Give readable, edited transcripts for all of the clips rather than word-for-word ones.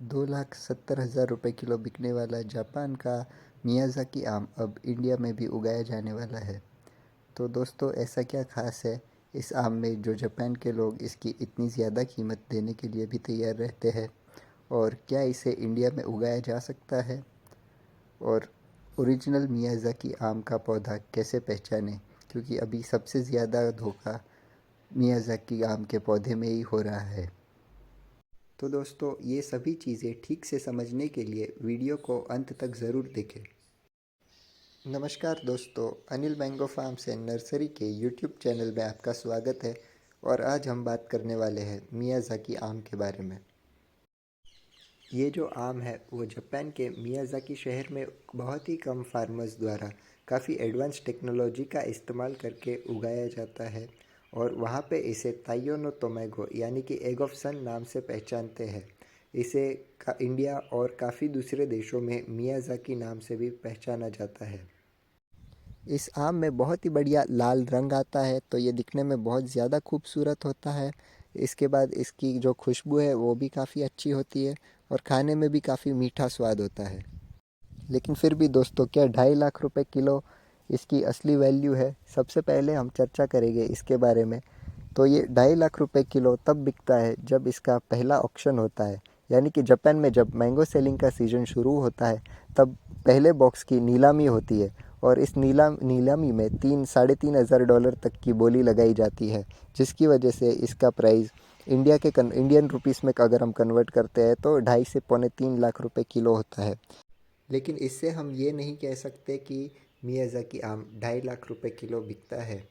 2,70,000 रुपये किलो बिकने वाला जापान का मियाज़ाकी आम अब इंडिया में भी उगाया जाने वाला है। तो दोस्तों, ऐसा क्या ख़ास है इस आम में जो जापान के लोग इसकी इतनी ज़्यादा कीमत देने के लिए भी तैयार रहते हैं, और क्या इसे इंडिया में उगाया जा सकता है, और ओरिजिनल मियाज़ाकी आम का पौधा कैसे पहचानें, क्योंकि अभी सबसे ज़्यादा धोखा मियाज़ाकी आम के पौधे में ही हो रहा है। तो दोस्तों, ये सभी चीज़ें ठीक से समझने के लिए वीडियो को अंत तक ज़रूर देखें। नमस्कार दोस्तों, अनिल मैंगो फार्म से नर्सरी के यूट्यूब चैनल में आपका स्वागत है। और आज हम बात करने वाले हैं मियाज़ाकी आम के बारे में। ये जो आम है वो जापान के मियाज़ाकी शहर में बहुत ही कम फार्मर्स द्वारा काफ़ी एडवांस टेक्नोलॉजी का इस्तेमाल करके उगाया जाता है, और वहाँ पे इसे ताइयो नो तोमेगो यानी कि एग ऑफ सन नाम से पहचानते हैं। इसे इंडिया और काफ़ी दूसरे देशों में मियाज़ाकी नाम से भी पहचाना जाता है। इस आम में बहुत ही बढ़िया लाल रंग आता है, तो ये दिखने में बहुत ज़्यादा खूबसूरत होता है। इसके बाद इसकी जो खुशबू है वो भी काफ़ी अच्छी होती है, और खाने में भी काफ़ी मीठा स्वाद होता है। लेकिन फिर भी दोस्तों, क्या 2.5 लाख रुपए किलो इसकी असली वैल्यू है? सबसे पहले हम चर्चा करेंगे इसके बारे में। तो ये 2.5 लाख रुपए किलो तब बिकता है जब इसका पहला ऑक्शन होता है, यानी कि जापान में जब मैंगो सेलिंग का सीज़न शुरू होता है तब पहले बॉक्स की नीलामी होती है, और इस नीलामी में 3-3.5 हज़ार डॉलर तक की बोली लगाई जाती है, जिसकी वजह से इसका प्राइस इंडियन रुपीस में अगर हम कन्वर्ट करते हैं तो 2.5 से 3.25 लाख रुपए किलो होता है। लेकिन इससे हम ये नहीं कह सकते कि मियाज़ाकी आम 2.5 लाख रुपए किलो बिकता है।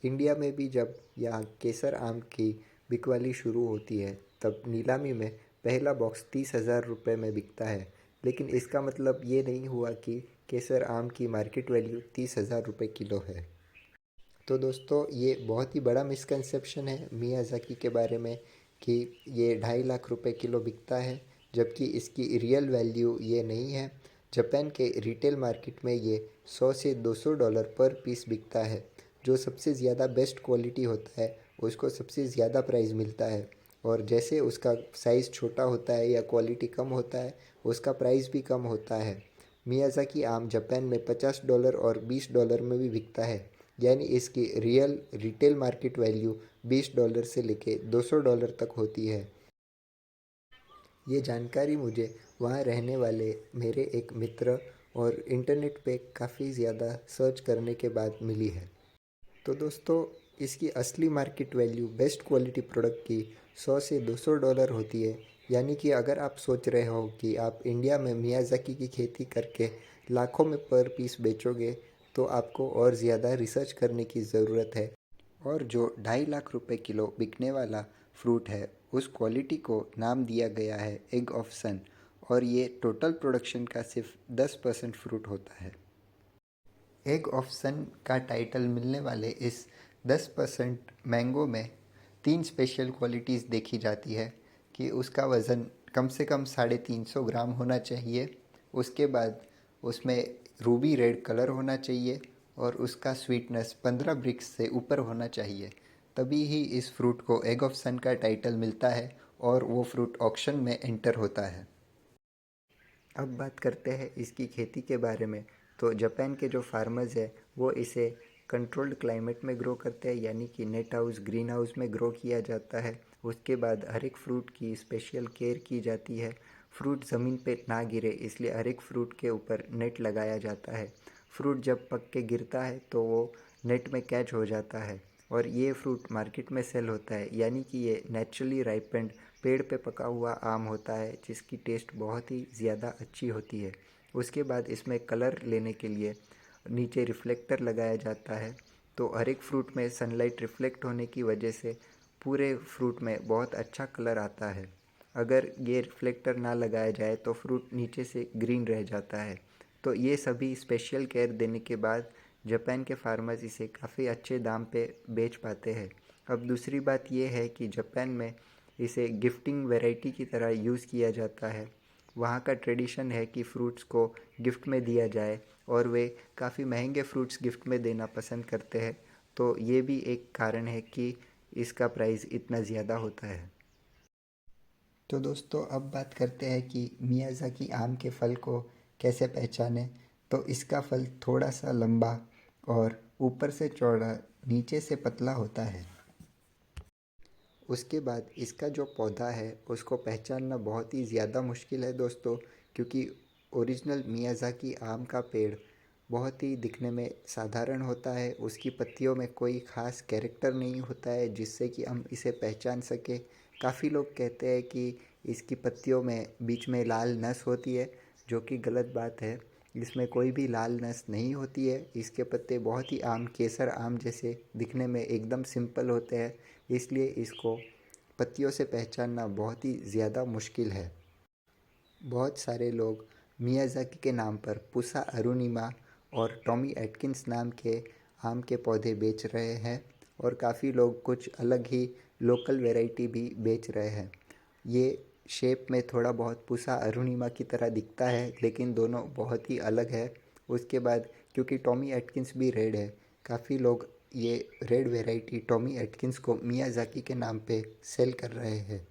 इंडिया में भी जब यहाँ केसर आम की बिकवाली शुरू होती है तब नीलामी में पहला बॉक्स 30,000 रुपये में बिकता है। लेकिन इसका मतलब ये नहीं हुआ कि केसर आम की मार्केट वैल्यू 30,000 रुपये किलो है। तो दोस्तों, ये बहुत ही बड़ा मिसकंसेप्शन है मियाज़ाकी के बारे में कि ये 2.5 लाख रुपए किलो बिकता है, जबकि इसकी रियल वैल्यू ये नहीं है। जापान के रिटेल मार्केट में ये 100 से 200 डॉलर पर पीस बिकता है। जो सबसे ज़्यादा बेस्ट क्वालिटी होता है उसको सबसे ज़्यादा प्राइस मिलता है, और जैसे उसका साइज़ छोटा होता है या क्वालिटी कम होता है उसका प्राइस भी कम होता है। मियाज़ाकी आम जापान में $50 और $20 में भी बिकता है, यानी इसकी रियल रिटेल मार्केट वैल्यू $20 से लेके $200 तक होती है। ये जानकारी मुझे वहाँ रहने वाले मेरे एक मित्र और इंटरनेट पे काफ़ी ज़्यादा सर्च करने के बाद मिली है। तो दोस्तों, इसकी असली market value best quality product की 100 से $200 होती है। यानी कि अगर आप सोच रहे हो कि आप इंडिया में मियाज़ाकी की खेती करके लाखों में पर पीस बेचोगे, तो आपको और ज़्यादा रिसर्च करने की ज़रूरत है। और जो 2.5 लाख रुपए किलो बिकने वाला फ्रूट है उस क्वालिटी को नाम दिया गया है एग ऑफ सन, और ये टोटल प्रोडक्शन का सिर्फ 10% फ्रूट होता है। एग ऑफ सन का टाइटल मिलने वाले इस 10% मैंगो में 3 स्पेशल क्वालिटीज़ देखी जाती है कि उसका वज़न कम से कम 350 ग्राम होना चाहिए। उसके बाद उसमें रूबी रेड कलर होना चाहिए, और उसका स्वीटनेस 15 ब्रिक्स से ऊपर होना चाहिए। तभी ही इस फ्रूट को एग ऑफ सन का टाइटल मिलता है और वो फ्रूट ऑक्शन में एंटर होता है। अब बात करते हैं इसकी खेती के बारे में। तो जापान के जो फार्मर्स है वो इसे कंट्रोल्ड क्लाइमेट में ग्रो करते हैं, यानी कि नेट हाउस ग्रीन हाउस में ग्रो किया जाता है। उसके बाद हर एक फ्रूट की स्पेशल केयर की जाती है। फ्रूट ज़मीन पे ना गिरे इसलिए हर एक फ्रूट के ऊपर नेट लगाया जाता है। फ्रूट जब पक के गिरता है तो वो नेट में कैच हो जाता है, और ये फ्रूट मार्केट में सेल होता है। यानी कि ये नेचुरली राइपेंड पेड़ पे पका हुआ आम होता है, जिसकी टेस्ट बहुत ही ज़्यादा अच्छी होती है। उसके बाद इसमें कलर लेने के लिए नीचे रिफ्लेक्टर लगाया जाता है, तो हर एक फ्रूट में सनलाइट रिफ्लेक्ट होने की वजह से पूरे फ्रूट में बहुत अच्छा कलर आता है। अगर ये रिफ्लेक्टर ना लगाया जाए तो फ्रूट नीचे से ग्रीन रह जाता है। तो ये सभी स्पेशल केयर देने के बाद जापान के फार्मर्स इसे काफ़ी अच्छे दाम पे बेच पाते हैं। अब दूसरी बात ये है कि जापान में इसे गिफ्टिंग वैरायटी की तरह यूज़ किया जाता है। वहाँ का ट्रेडिशन है कि फ्रूट्स को गिफ्ट में दिया जाए, और वे काफ़ी महंगे फ्रूट्स गिफ्ट में देना पसंद करते हैं। तो ये भी एक कारण है कि इसका प्राइस इतना ज़्यादा होता है। तो दोस्तों अब बात करते हैं कि मियाज़ाकी आम के फल को कैसे पहचानें। तो इसका फल थोड़ा सा लंबा और ऊपर से चौड़ा नीचे से पतला होता है। उसके बाद इसका जो पौधा है उसको पहचानना बहुत ही ज़्यादा मुश्किल है दोस्तों, क्योंकि ओरिजिनल मियाज़ाकी आम का पेड़ बहुत ही दिखने में साधारण होता है। उसकी पत्तियों में कोई ख़ास कैरेक्टर नहीं होता है जिससे कि हम इसे पहचान सकें। काफ़ी लोग कहते हैं कि इसकी पत्तियों में बीच में लाल नस होती है, जो कि गलत बात है। इसमें कोई भी लाल नस नहीं होती है। इसके पत्ते बहुत ही आम केसर आम जैसे दिखने में एकदम सिंपल होते हैं, इसलिए इसको पत्तियों से पहचानना बहुत ही ज़्यादा मुश्किल है। बहुत सारे लोग मियाज़ाकी के नाम पर पुसा अरुणिमा और टॉमी एटकिंस नाम के आम के पौधे बेच रहे हैं, और काफ़ी लोग कुछ अलग ही लोकल वैरायटी भी बेच रहे हैं। ये शेप में थोड़ा बहुत पुसा अरुणिमा की तरह दिखता है, लेकिन दोनों बहुत ही अलग है। उसके बाद क्योंकि टॉमी एटकिंस भी रेड है, काफ़ी लोग ये रेड वैरायटी टॉमी एटकिंस को मियाज़ाकी के नाम पे सेल कर रहे हैं।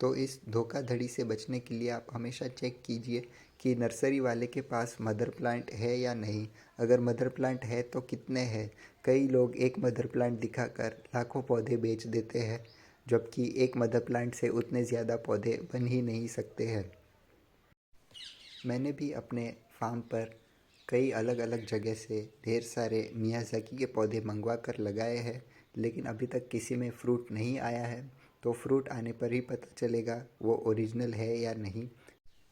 तो इस धोखाधड़ी से बचने के लिए आप हमेशा चेक कीजिए कि नर्सरी वाले के पास मदर प्लांट है या नहीं। अगर मदर प्लांट है तो कितने हैं। कई लोग एक मदर प्लांट दिखाकर लाखों पौधे बेच देते हैं, जबकि एक मदर प्लांट से उतने ज़्यादा पौधे बन ही नहीं सकते हैं। मैंने भी अपने फार्म पर कई अलग अलग जगह से ढेर सारे मियाज़ाकी के पौधे मंगवा कर लगाए हैं, लेकिन अभी तक किसी में फ्रूट नहीं आया है। तो फ्रूट आने पर ही पता चलेगा वो ओरिजिनल है या नहीं।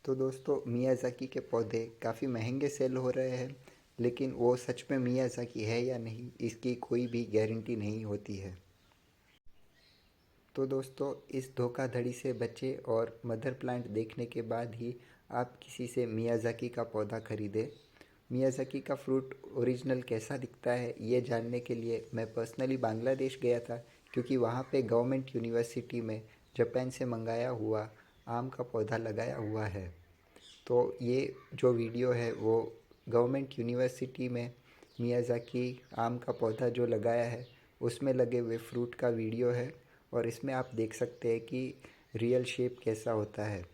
तो दोस्तों मियाज़ाकी के पौधे काफ़ी महंगे सेल हो रहे हैं, लेकिन वो सच में मियाज़ाकी है या नहीं इसकी कोई भी गारंटी नहीं होती है। तो दोस्तों इस धोखाधड़ी से बचें और मदर प्लांट देखने के बाद ही आप किसी से मियाज़ाकी का पौधा खरीदें। मियाज़ाकी का फ्रूट ओरिजिनल कैसा दिखता है ये जानने के लिए मैं पर्सनली बांग्लादेश गया था, क्योंकि वहाँ पे गवर्नमेंट यूनिवर्सिटी में जापान से मंगाया हुआ आम का पौधा लगाया हुआ है। तो ये जो वीडियो है वो गवर्नमेंट यूनिवर्सिटी में मियाज़ाकी आम का पौधा जो लगाया है उसमें लगे हुए फ्रूट का वीडियो है, और इसमें आप देख सकते हैं कि रियल शेप कैसा होता है।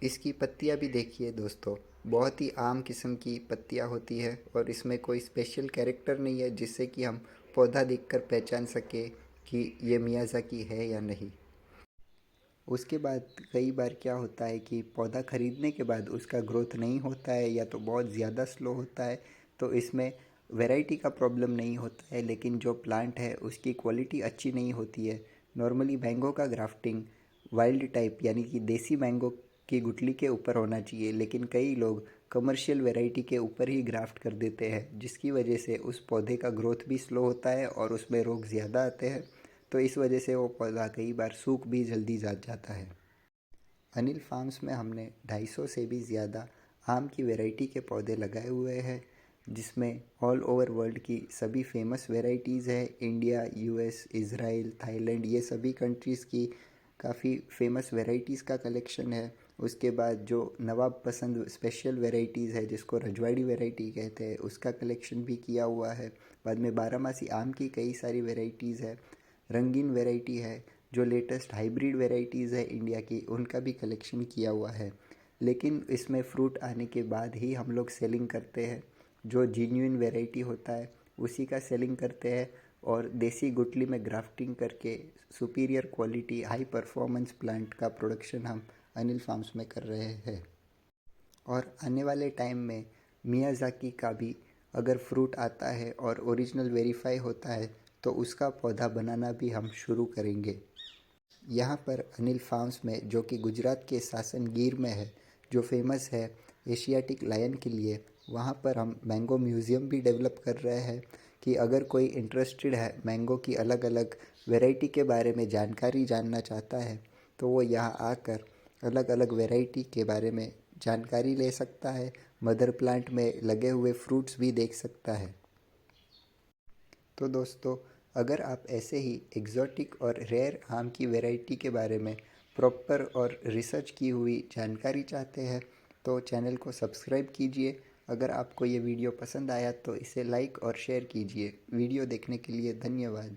इसकी पत्तियां भी देखिए दोस्तों, बहुत ही आम किस्म की पत्तियां होती है, और इसमें कोई स्पेशल कैरेक्टर नहीं है जिससे कि हम पौधा देखकर पहचान सके कि ये मियाज़ाकी है या नहीं। उसके बाद कई बार क्या होता है कि पौधा ख़रीदने के बाद उसका ग्रोथ नहीं होता है या तो बहुत ज़्यादा स्लो होता है। तो इसमें वैरायटी का प्रॉब्लम नहीं होता है, लेकिन जो प्लांट है उसकी क्वालिटी अच्छी नहीं होती है। नॉर्मली मैंगो का ग्राफ्टिंग वाइल्ड टाइप यानी कि देसी मैंगो की गुठली के ऊपर होना चाहिए, लेकिन कई लोग कमर्शियल वैरायटी के ऊपर ही ग्राफ्ट कर देते हैं, जिसकी वजह से उस पौधे का ग्रोथ भी स्लो होता है और उसमें रोग ज़्यादा आते हैं। तो इस वजह से वो पौधा कई बार सूख भी जल्दी जाता है। अनिल फार्म्स में हमने 250 से भी ज़्यादा आम की वैरायटी के पौधे लगाए हुए हैं, जिसमें ऑल ओवर वर्ल्ड की सभी फेमस वैरायटीज़ है। इंडिया, यूएस, इज़राइल, थाईलैंड, ये सभी कंट्रीज़ की काफ़ी फेमस वैरायटीज़ का कलेक्शन है। उसके बाद जो नवाब पसंद स्पेशल वैरायटीज़ है जिसको रजवाड़ी वैरायटी कहते हैं, उसका कलेक्शन भी किया हुआ है। बाद में बारहमासी आम की कई सारी वैरायटीज़ है। रंगीन वैरायटी है, जो लेटेस्ट हाइब्रिड वैरायटीज़ है इंडिया की, उनका भी कलेक्शन किया हुआ है। लेकिन इसमें फ्रूट आने के बाद ही हम लोग सेलिंग करते हैं। जो जेन्युइन वैरायटी होता है उसी का सेलिंग करते हैं, और देसी गुठली में ग्राफ्टिंग करके superior quality high performance plant का प्रोडक्शन हम अनिल फार्म्स में कर रहे हैं। और आने वाले टाइम में मियाज़ाकी का भी अगर फ्रूट आता है और ओरिजिनल वेरीफाई होता है तो उसका पौधा बनाना भी हम शुरू करेंगे। यहाँ पर अनिल फार्म्स में, जो कि गुजरात के सासन गिर में है, जो फेमस है एशियाटिक लायन के लिए, वहाँ पर हम मैंगो म्यूज़ियम भी डेवलप कर रहे हैं कि अगर कोई इंटरेस्टेड है मैंगो की अलग अलग वैरायटी के बारे में जानकारी जानना चाहता है तो वो यहाँ आकर अलग अलग वैरायटी के बारे में जानकारी ले सकता है। मदर प्लांट में लगे हुए फ्रूट्स भी देख सकता है। तो दोस्तों अगर आप ऐसे ही एग्जॉटिक और रेयर आम की वैरायटी के बारे में प्रॉपर और रिसर्च की हुई जानकारी चाहते हैं तो चैनल को सब्सक्राइब कीजिए। अगर आपको ये वीडियो पसंद आया तो इसे लाइक और शेयर कीजिए। वीडियो देखने के लिए धन्यवाद।